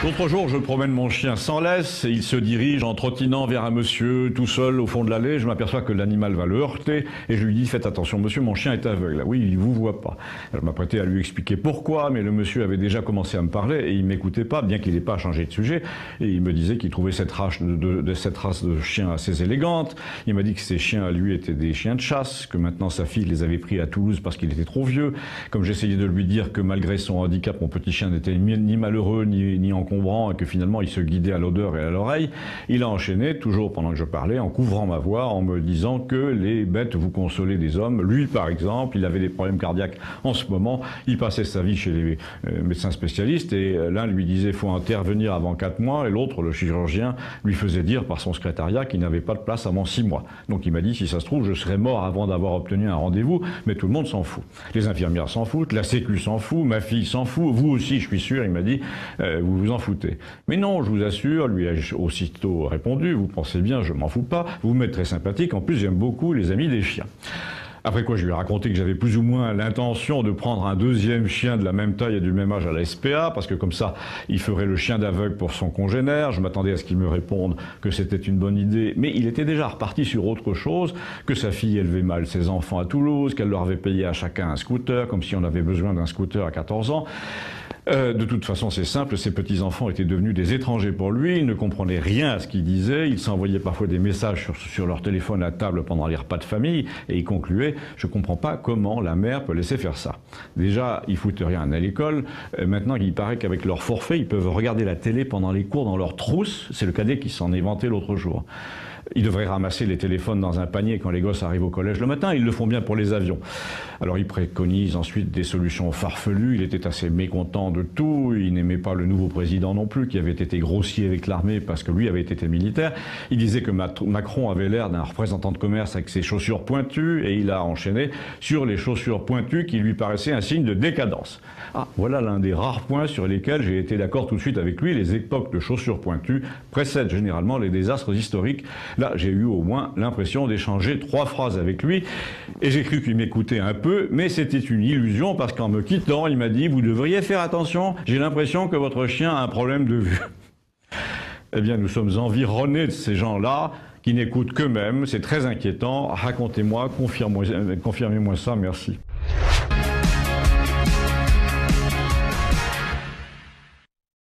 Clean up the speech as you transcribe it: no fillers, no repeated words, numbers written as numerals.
L'autre jour, je promène mon chien sans laisse et il se dirige en trottinant vers un monsieur tout seul au fond de l'allée. Je m'aperçois que l'animal va le heurter et je lui dis « Faites attention, monsieur, mon chien est aveugle. » Oui, il vous voit pas. Je m'apprêtais à lui expliquer pourquoi, mais le monsieur avait déjà commencé à me parler et il m'écoutait pas, bien qu'il n'ait pas changé de sujet. Et il me disait qu'il trouvait cette race de chiens assez élégante. Il m'a dit que ces chiens, à lui, étaient des chiens de chasse, que maintenant sa fille les avait pris à Toulouse parce qu'il était trop vieux. Comme j'essayais de lui dire que malgré son handicap, mon petit chien n'était ni malheureux ni encombrant, et que finalement il se guidait à l'odeur et à l'oreille, il a enchaîné, toujours pendant que je parlais, en couvrant ma voix, en me disant que les bêtes vous consolaient des hommes. Lui, par exemple, il avait des problèmes cardiaques en ce moment, il passait sa vie chez les médecins spécialistes, et l'un lui disait « faut intervenir avant 4 mois », et l'autre, le chirurgien, lui faisait dire par son secrétariat qu'il n'avait pas de place avant 6 mois. Donc il m'a dit « si ça se trouve, je serais mort avant d'avoir obtenu un rendez-vous », mais tout le monde s'en fout. Les infirmières s'en foutent, la Sécu s'en fout, ma fille s'en fout, vous aussi, je suis sûr, il m'a dit vous vous en foutez. Mais non, je vous assure, lui ai-je aussitôt répondu, vous pensez bien, je m'en fous pas, vous m'êtes très sympathique, en plus j'aime beaucoup les amis des chiens. Après quoi, je lui ai raconté que j'avais plus ou moins l'intention de prendre un deuxième chien de la même taille et du même âge à la SPA, parce que comme ça, il ferait le chien d'aveugle pour son congénère. Je m'attendais à ce qu'il me réponde que c'était une bonne idée, mais il était déjà reparti sur autre chose, que sa fille élevait mal ses enfants à Toulouse, qu'elle leur avait payé à chacun un scooter, comme si on avait besoin d'un scooter à 14 ans. De toute façon, c'est simple, ses petits-enfants étaient devenus des étrangers pour lui, ils ne comprenaient rien à ce qu'il disait, ils s'envoyaient parfois des messages sur leur téléphone à table pendant les repas de famille, et il concluait « je comprends pas comment la mère peut laisser faire ça ». Déjà, ils foutent rien à l'école, maintenant il paraît qu'avec leur forfait, ils peuvent regarder la télé pendant les cours dans leur trousse, c'est le cadet qui s'en est vanté l'autre jour. Ils devraient ramasser les téléphones dans un panier quand les gosses arrivent au collège le matin, ils le font bien pour les avions. Alors il préconise ensuite des solutions farfelues, il était assez mécontent de tout, il n'aimait pas le nouveau président non plus, qui avait été grossier avec l'armée parce que lui avait été militaire. Il disait que Macron avait l'air d'un représentant de commerce avec ses chaussures pointues, et il a enchaîné sur les chaussures pointues qui lui paraissaient un signe de décadence. Ah, voilà l'un des rares points sur lesquels j'ai été d'accord tout de suite avec lui, les époques de chaussures pointues précèdent généralement les désastres historiques. Là, j'ai eu au moins l'impression d'échanger 3 phrases avec lui, et j'ai cru qu'il m'écoutait un peu, mais c'était une illusion, parce qu'en me quittant, il m'a dit « vous devriez faire attention, j'ai l'impression que votre chien a un problème de vue ». Eh bien, nous sommes environnés de ces gens-là, qui n'écoutent qu'eux-mêmes, c'est très inquiétant. Racontez-moi, confirmez-moi ça, merci.